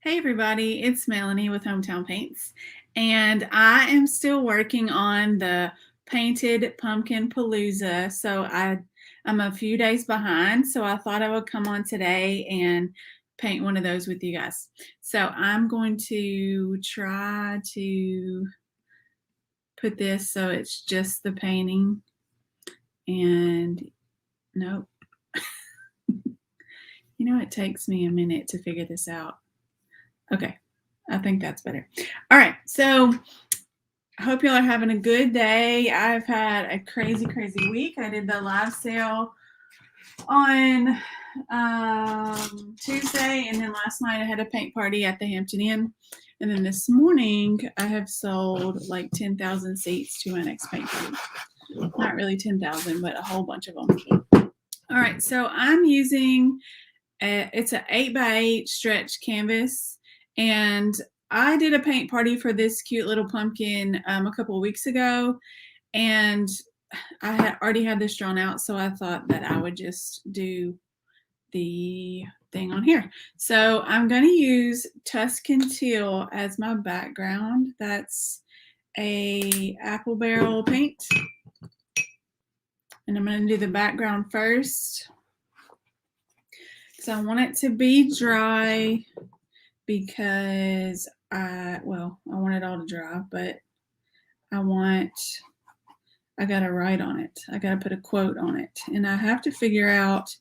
Hey everybody, it's Melanie with Hometown Paints, and I am still working on the Painted Pumpkin Palooza. I'm a few days behind, so I thought I would come on today and paint one of those with you guys. So I'm going to try to put this so it's just the painting, and nope. It takes me a minute to figure this out. Okay, I think that's better. All right, so I hope y'all are having a good day. I've had a crazy week. I did the live sale on Tuesday, and then last night I had a paint party at the Hampton Inn. And then this morning I have sold like 10,000 seats to my next paint party. Not really 10,000, but a whole bunch of them. All right, so I'm using it's an 8x8 stretch canvas, and I did a paint party for this cute little pumpkin a couple of weeks ago, and I had already had this drawn out, so I thought that I would just do the thing on here. So I'm going to use Tuscan Teal as my background. That's a apple barrel paint, and I'm going to do the background first. So I want it to be dry because I want it all to dry, but I got to write on it. I got to put a quote on it, and I have to figure out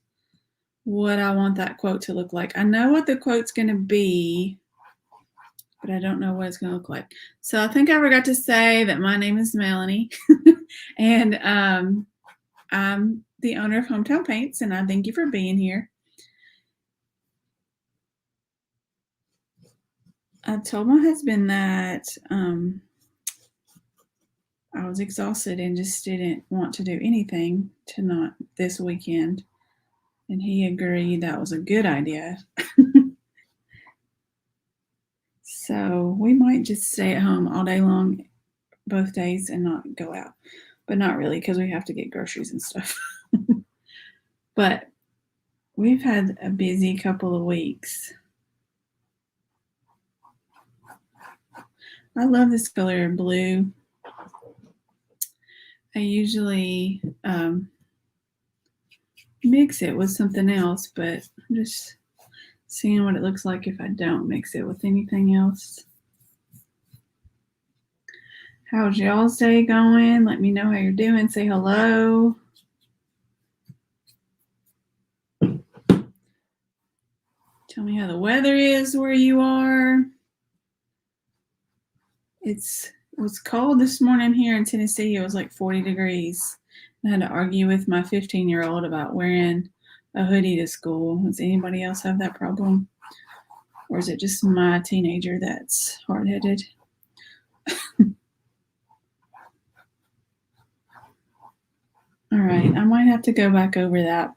what I want that quote to look like. I know what the quote's going to be, but I don't know what it's going to look like. So I think I forgot to say that my name is Melanie, and I'm the owner of Hometown Paints, and I thank you for being here. I told my husband that I was exhausted and just didn't want to do anything this weekend. And he agreed that was a good idea. So we might just stay at home all day long, both days, and not go out. But not really, because we have to get groceries and stuff. But we've had a busy couple of weeks. I love this color blue. I usually mix it with something else, but I'm just seeing what it looks like if I don't mix it with anything else. How's y'all's day going? Let me know how you're doing. Say hello. Tell me how the weather is where you are. It was cold this morning here in Tennessee. It was like 40 degrees. I had to argue with my 15-year-old about wearing a hoodie to school. Does anybody else have that problem? Or is it just my teenager that's hard-headed? All right, I might have to go back over that.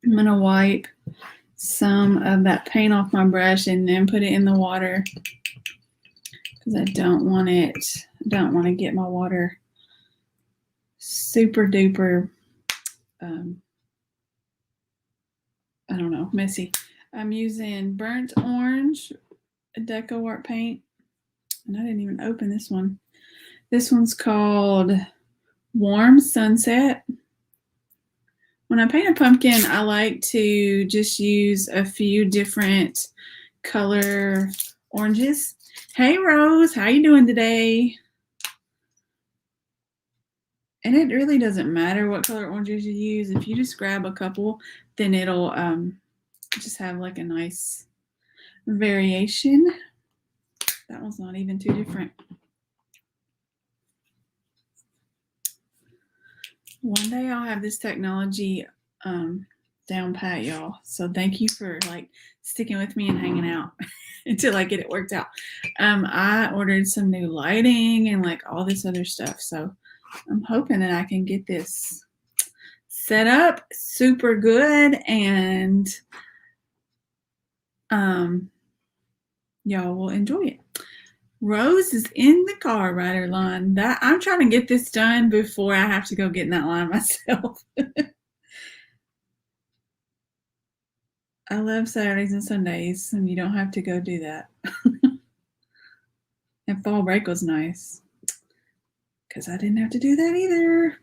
I'm going to wipe some of that paint off my brush and then put it in the water because I don't want to get my water super duper, I don't know, messy. I'm using burnt orange Deco Art paint, and I didn't even open this one. This one's called Warm Sunset. When I paint a pumpkin, I like to just use a few different color oranges. Hey Rose, how you doing today? And it really doesn't matter what color oranges you use. If you just grab a couple, then it'll just have like a nice variation. That one's not even too different. One day I'll have this technology down pat, y'all. So thank you for sticking with me and hanging out until I get it worked out. I ordered some new lighting and all this other stuff. So I'm hoping that I can get this set up super good, and y'all will enjoy it. Rose is in the car rider line. I'm trying to get this done before I have to go get in that line myself. I love Saturdays and Sundays, and you don't have to go do that. And fall break was nice because I didn't have to do that either.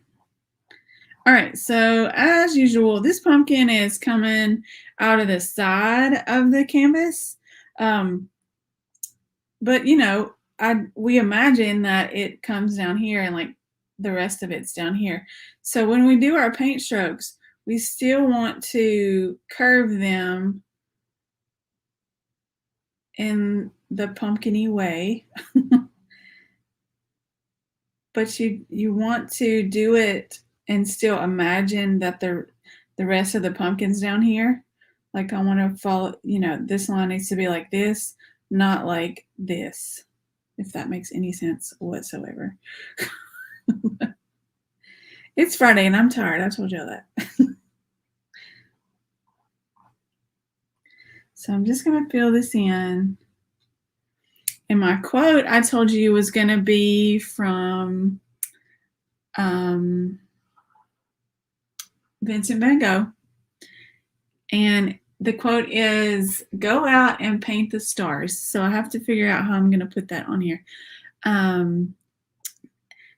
All right, so as usual, this pumpkin is coming out of the side of the canvas. But you know, we imagine that it comes down here and like the rest of it's down here. So when we do our paint strokes, we still want to curve them in the pumpkin-y way. But you want to do it and still imagine that the rest of the pumpkin's down here. Like I want to follow, you know, this line needs to be like this, not like this, if that makes any sense whatsoever. It's Friday and I'm tired. I told y'all that. So I'm just going to fill this in. And my quote I told you was going to be from Vincent van Gogh. And the quote is, "Go out and paint the stars." So I have to figure out how I'm going to put that on here.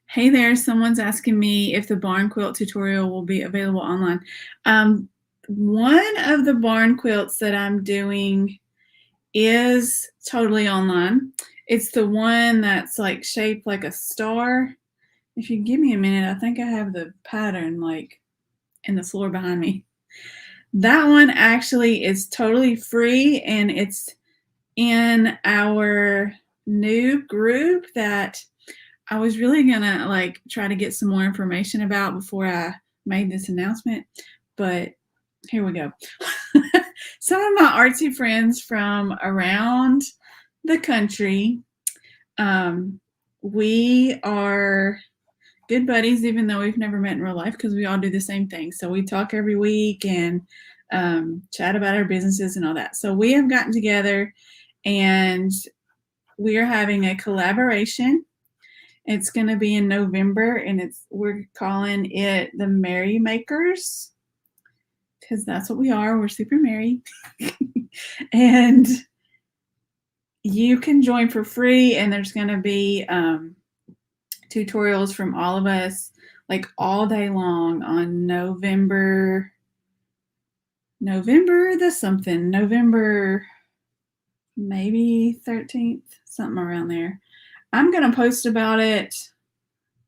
Hey there, someone's asking me if the barn quilt tutorial will be available online. One of the barn quilts that I'm doing is totally online. It's the one that's like shaped like a star. If you give me a minute, I think I have the pattern like in the floor behind me. That one actually is totally free, and it's in our new group that I was really gonna like try to get some more information about before I made this announcement, but here we go. Some of my artsy friends from around the country, we are good buddies, even though we've never met in real life, because we all do the same thing. So we talk every week and chat about our businesses and all that. So we have gotten together and we are having a collaboration. It's going to be in November, and we're calling it the Merry Makers, because that's what we are. We're super merry. And you can join for free, and there's going to be tutorials from all of us like all day long on November maybe 13th, something around there. I'm going to post about it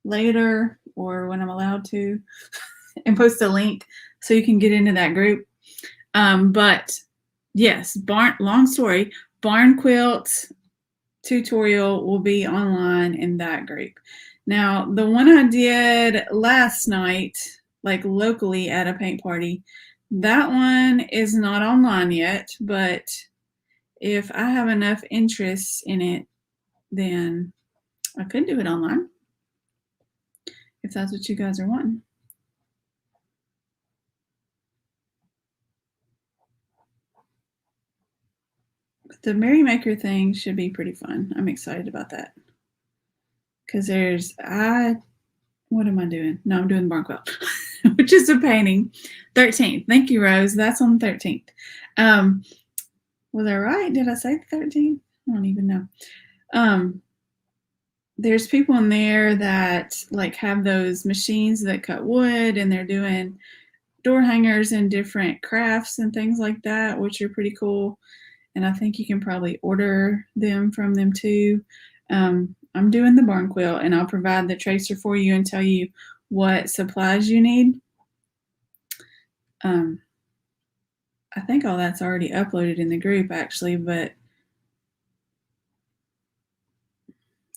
later or when I'm allowed to and post a link so you can get into that group. But yes, long story, barn quilt tutorial will be online in that group. Now, the one I did last night, like locally at a paint party, that one is not online yet, but if I have enough interest in it, then I could do it online if that's what you guys are wanting. But the Merry Maker thing should be pretty fun. I'm excited about that. Because what am I doing? No, I'm doing the barn quilt, which is a painting. 13th. Thank you, Rose. That's on the 13th. Was I right? Did I say the 13th? I don't even know. There's people in there that like have those machines that cut wood, and they're doing door hangers and different crafts and things like that, which are pretty cool. And I think you can probably order them from them too. I'm doing the barn quilt, and I'll provide the tracer for you and tell you what supplies you need. I think all that's already uploaded in the group actually, but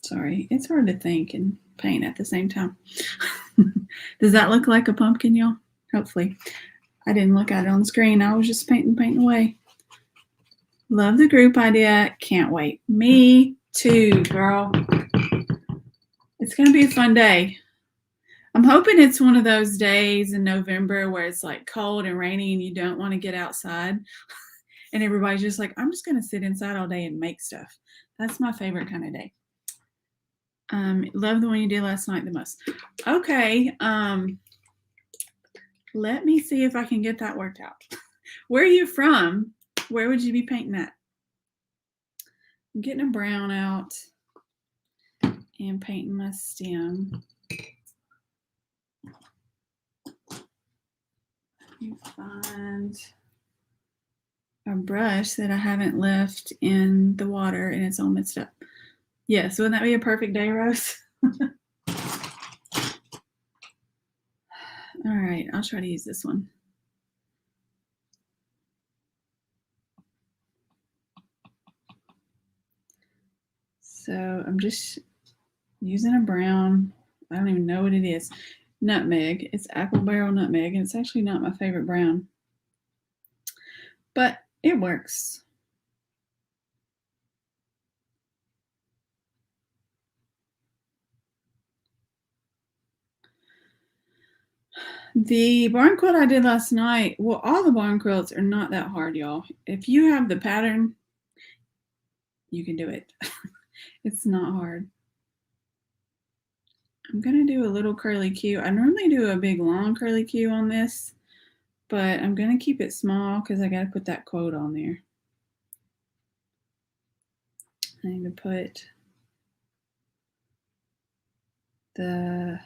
sorry, it's hard to think and paint at the same time. Does that look like a pumpkin, y'all? Hopefully. I didn't look at it on the screen. I was just painting away. Love the group idea. Can't wait. Me too, girl. It's going to be a fun day. I'm hoping it's one of those days in November where it's like cold and rainy and you don't want to get outside. And everybody's just like, I'm just going to sit inside all day and make stuff. That's my favorite kind of day. Love the one you did last night the most. Okay. Let me see if I can get that worked out. Where are you from? Where would you be painting that? I'm getting a brown out and painting my stem. You find a brush that I haven't left in the water and it's all mixed up. Yes, wouldn't that be a perfect day, Rose? All right, I'll try to use this one. So I'm just using a brown. I don't even know what it is. Nutmeg. It's apple barrel nutmeg, and it's actually not my favorite brown, but it works. The barn quilt I did last night, well, all the barn quilts are not that hard, y'all. If you have the pattern, you can do it. It's not hard. I'm going to do a little curly Q. I normally do a big long curly Q on this, but I'm going to keep it small because I got to put that quote on there. I need to put the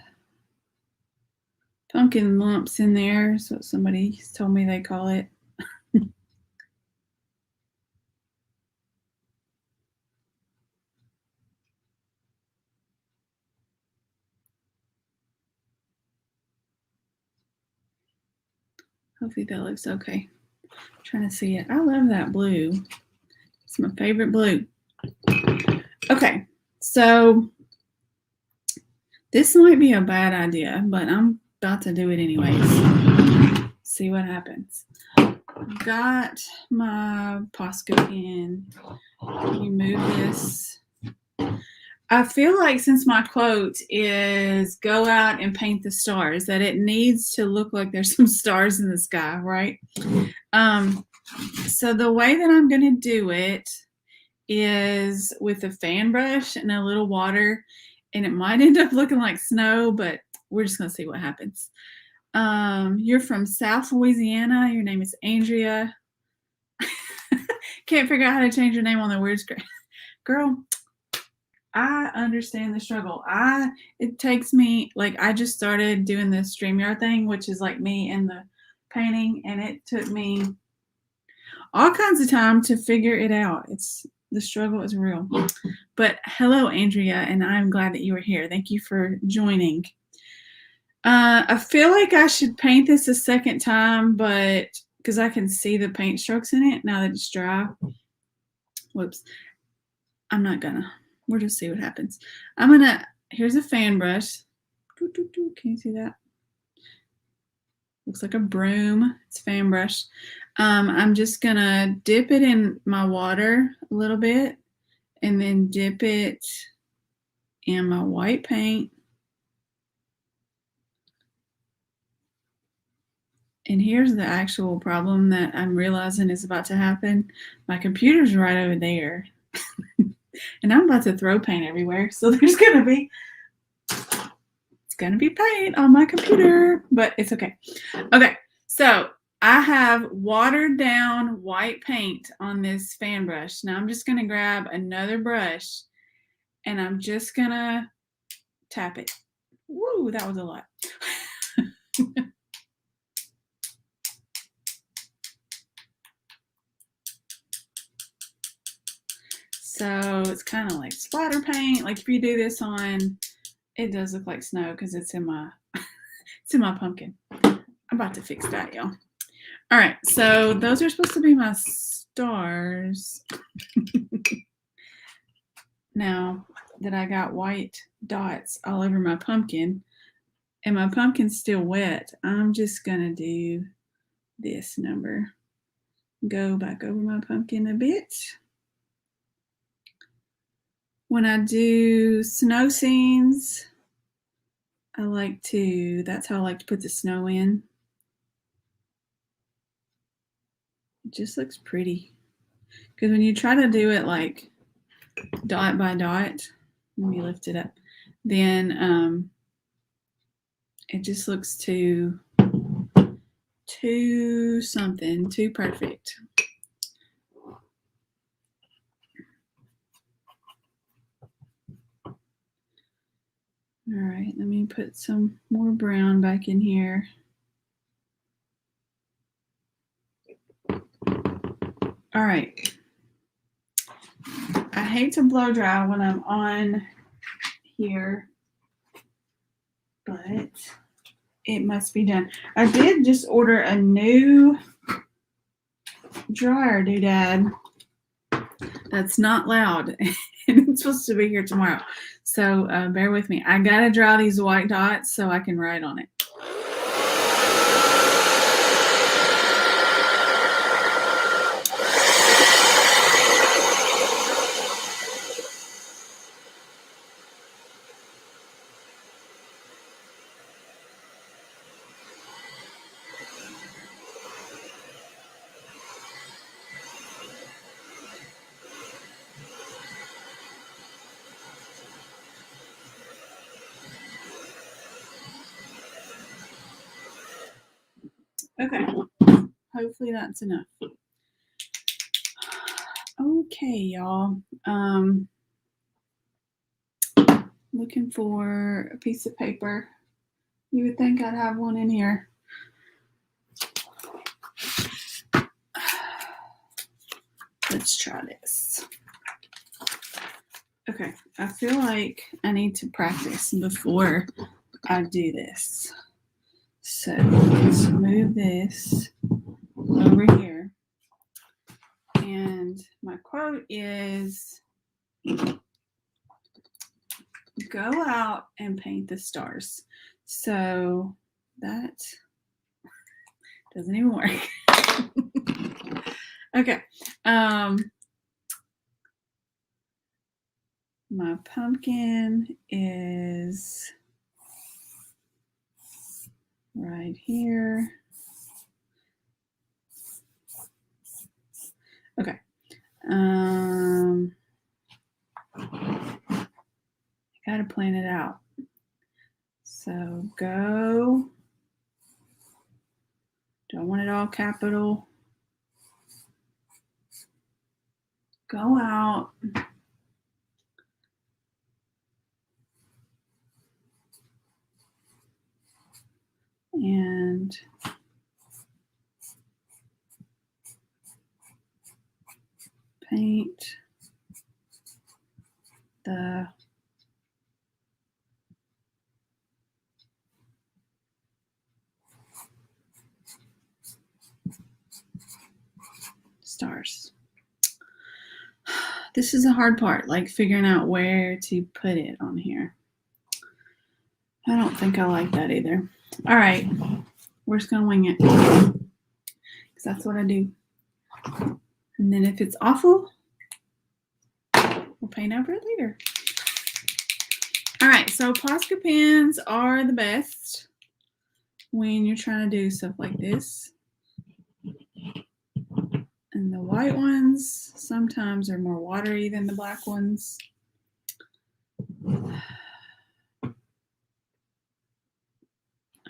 pumpkin lumps in there. So somebody told me they call it. Hopefully that looks okay. I'm trying to see it. I love that blue. It's my favorite blue. Okay, so this might be a bad idea, but I'm about to do it anyways. See what happens. Got my Posca pen. Remove this. I feel like since my quote is go out and paint the stars, that it needs to look like there's some stars in the sky, right? So the way that I'm going to do it is with a fan brush and a little water, and it might end up looking like snow, but we're just going to see what happens. You're from South Louisiana. Your name is Andrea. Can't figure out how to change your name on the weird screen. Girl, I understand the struggle. It takes me, like, I just started doing the StreamYard thing, which is like me and the painting, and it took me all kinds of time to figure it out. The struggle is real. But hello, Andrea, and I'm glad that you are here. Thank you for joining. I feel like I should paint this a second time, but because I can see the paint strokes in it now that it's dry. Whoops. I'm not gonna. We'll just see what happens. Here's a fan brush. Can you see that? Looks like a broom. It's a fan brush. I'm just gonna dip it in my water a little bit and then dip it in my white paint. And here's the actual problem that I'm realizing is about to happen. My computer's right over there. And I'm about to throw paint everywhere. So it's gonna be paint on my computer, but it's okay. Okay, so I have watered down white paint on this fan brush. Now I'm just gonna grab another brush and I'm just gonna tap it. Woo, that was a lot. So it's kind of like splatter paint. Like if you do this on, it does look like snow because it's in my pumpkin. I'm about to fix that, y'all. All right, so those are supposed to be my stars. Now that I got white dots all over my pumpkin, and my pumpkin's still wet, I'm just gonna do this number. Go back over my pumpkin a bit. When I do snow scenes, that's how I like to put the snow in. It just looks pretty. Because when you try to do it like dot by dot, let me lift it up, then it just looks too perfect. right, let me put some more brown back in here. All right. I hate to blow dry when I'm on here, but it must be done. I did just order a new dryer doodad that's not loud, and it's supposed to be here tomorrow. So bear with me. I gotta draw these white dots so I can write on it. Okay, hopefully that's enough. Okay, y'all. Looking for a piece of paper. You would think I'd have one in here. Let's try this. Okay, I feel like I need to practice before I do this. So let's move this over here. And my quote is, go out and paint the stars. So that doesn't even work. Okay. My pumpkin is right here. Okay. I gotta plan it out. So go. Don't want it all capital. Go out. And paint the stars. This is a hard part, like figuring out where to put it on here. I don't think I like that either. All right, we're just gonna wing it, because that's what I do. And then if it's awful, we'll paint over it later. All right, so Posca pens are the best when you're trying to do stuff like this. And the white ones sometimes are more watery than the black ones.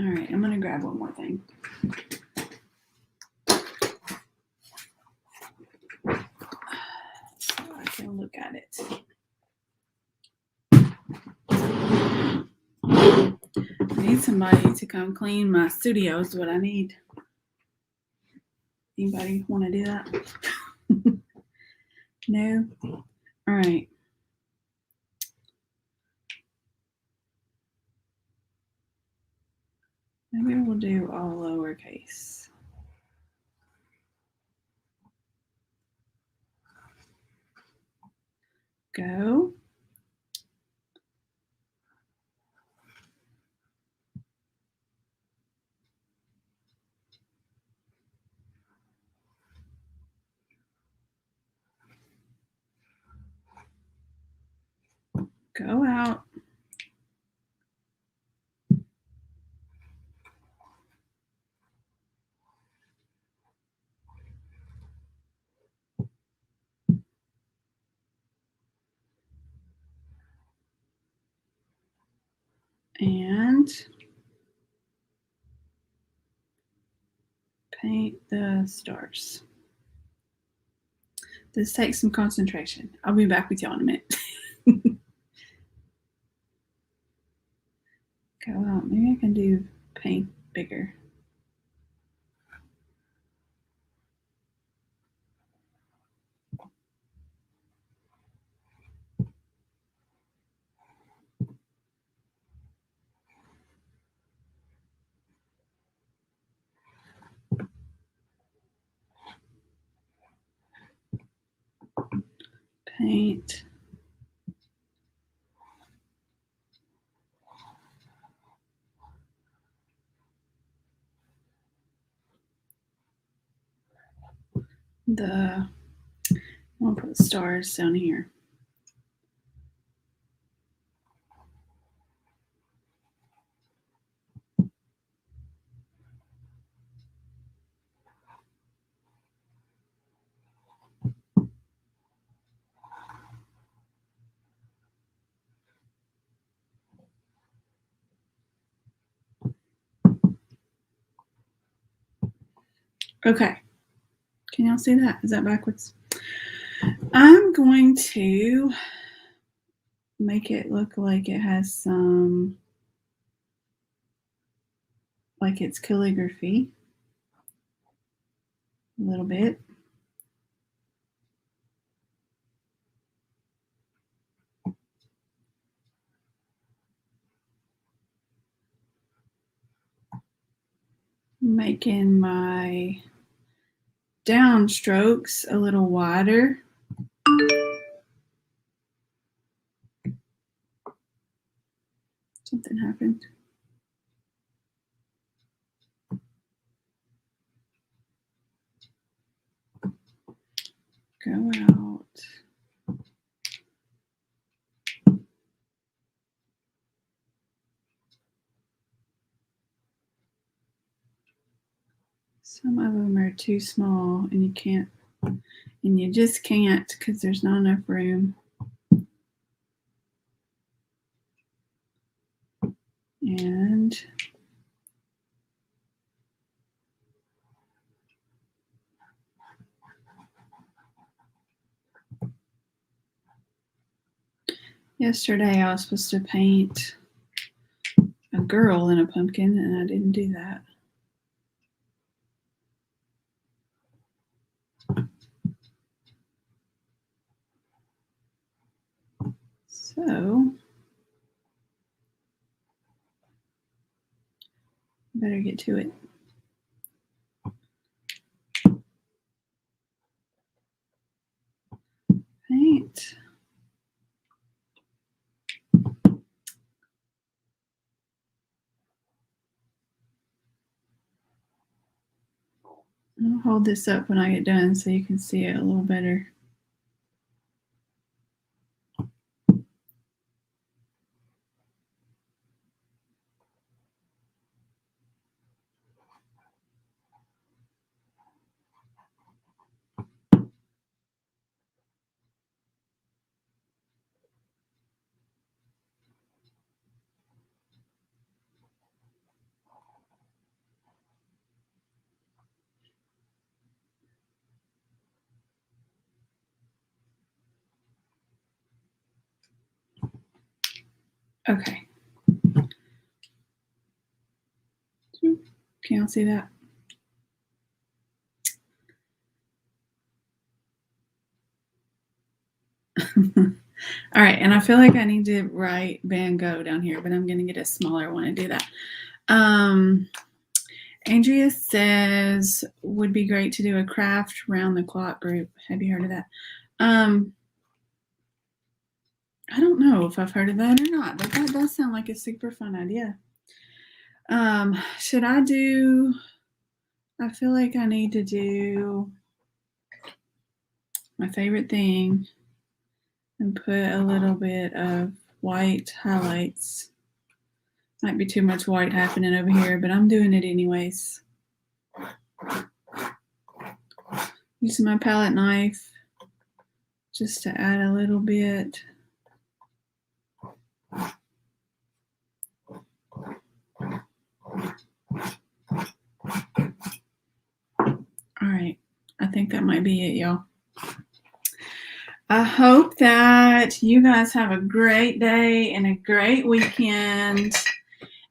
All right, I'm gonna grab one more thing. So I can look at it. I need somebody to come clean my studio is what I need. Anybody want to do that? No? All right. Maybe we'll do all lowercase. Go. Go out. And paint the stars. This takes some concentration. I'll be back with y'all in a minute. Okay, well, maybe I can do paint bigger. Paint. I'll put the stars down here. Okay. Can y'all see that? Is that backwards? I'm going to make it look like it has some, like it's calligraphy. A little bit. Making my downstrokes a little wider. Something happened. Go out. Some of them are too small and you can't, and you just can't because there's not enough room. And yesterday I was supposed to paint a girl in a pumpkin and I didn't do that. So better get to it. Paint. I'll hold this up when I get done so you can see it a little better. Okay. Can y'all see that? All right, and I feel like I need to write Van Gogh down here, but I'm going to get a smaller one and do that. Andrea says, would be great to do a craft round the clock group. Have you heard of that? I don't know if I've heard of that or not, but that does sound like a super fun idea. Should I do, I feel like I need to do my favorite thing and put a little bit of white highlights. Might be too much white happening over here, but I'm doing it anyways. Using my palette knife just to add a little bit. All right, I think that might be it, y'all. I hope that you guys have a great day and a great weekend.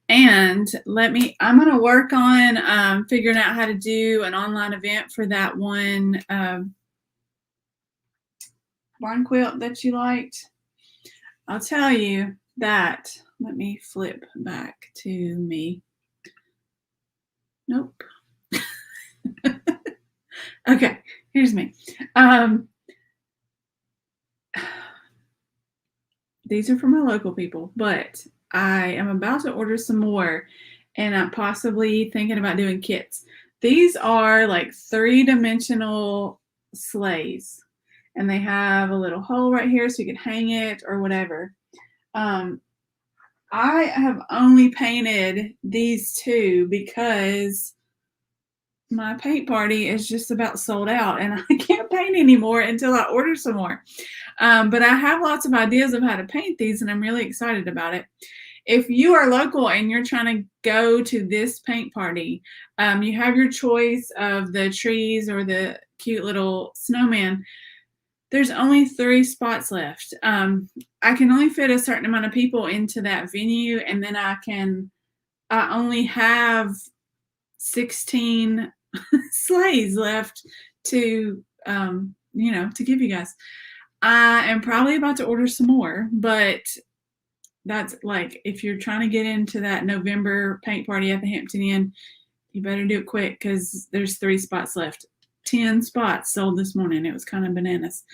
And I'm going to work on figuring out how to do an online event for that one barn quilt that you liked. I'll tell you that. Let me flip back to me. Nope. Okay, here's me. These are for my local people, but I am about to order some more, and I'm possibly thinking about doing kits. These are like 3-dimensional sleighs, and they have a little hole right here so you can hang it or whatever. I have only painted these 2 because my paint party is just about sold out, and I can't paint anymore until I order some more. But I have lots of ideas of how to paint these, and I'm really excited about it. If you are local and you're trying to go to this paint party, you have your choice of the trees or the cute little snowman. There's only 3 spots left. I can only fit a certain amount of people into that venue, and then I only have 16 sleighs left to to give you guys. I am probably about to order some more, but that's like, if you're trying to get into that November paint party at the Hampton Inn, you better do it quick because there's 3 spots left. 10 spots sold this morning. It was kind of bananas.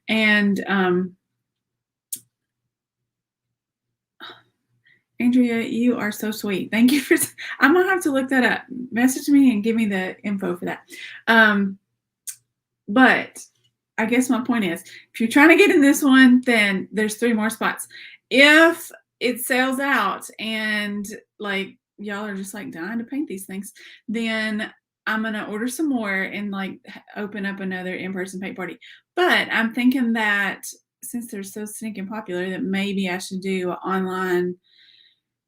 And Andrea, you are so sweet. Thank you for. I'm gonna have to look that up. Message me and give me the info for that. But I guess my point is, if you're trying to get in this one, then there's 3 more spots. If it sells out and like y'all are just like dying to paint these things, then I'm gonna order some more and like open up another in-person paint party. But I'm thinking that since they're so stinking popular, that maybe I should do an online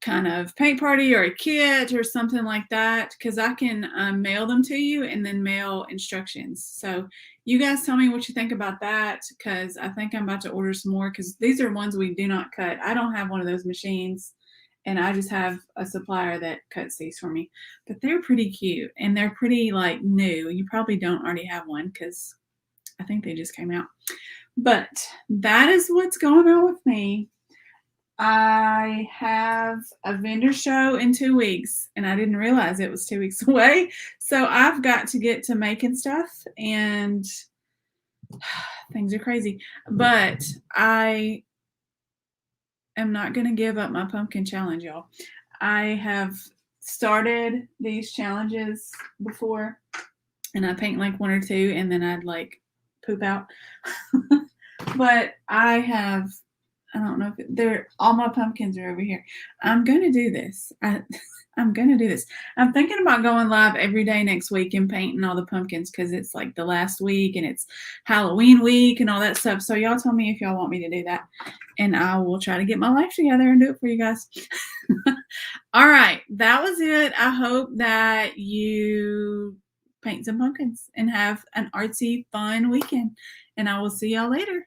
kind of paint party or a kit or something like that, because I can mail them to you and then mail instructions. So you guys tell me what you think about that, because I think I'm about to order some more, because these are ones we do not cut. I don't have one of those machines, and I just have a supplier that cuts these for me. But they're pretty cute, and they're pretty like new. You probably don't already have one because I think they just came out. But that is what's going on with me. I have a vendor show in 2 weeks, and I didn't realize it was 2 weeks away. So I've got to get to making stuff, and things are crazy. But I am not going to give up my pumpkin challenge, y'all. I have started these challenges before, and I paint like 1 or 2, and then I'd like poop out. But I don't know if all my pumpkins are over here. I'm going to do this. I'm going to do this. I'm thinking about going live every day next week and painting all the pumpkins, because it's like the last week and it's Halloween week and all that stuff. So y'all tell me if y'all want me to do that, and I will try to get my life together and do it for you guys. All right. That was it. I hope that you paint some pumpkins and have an artsy, fun weekend, and I will see y'all later.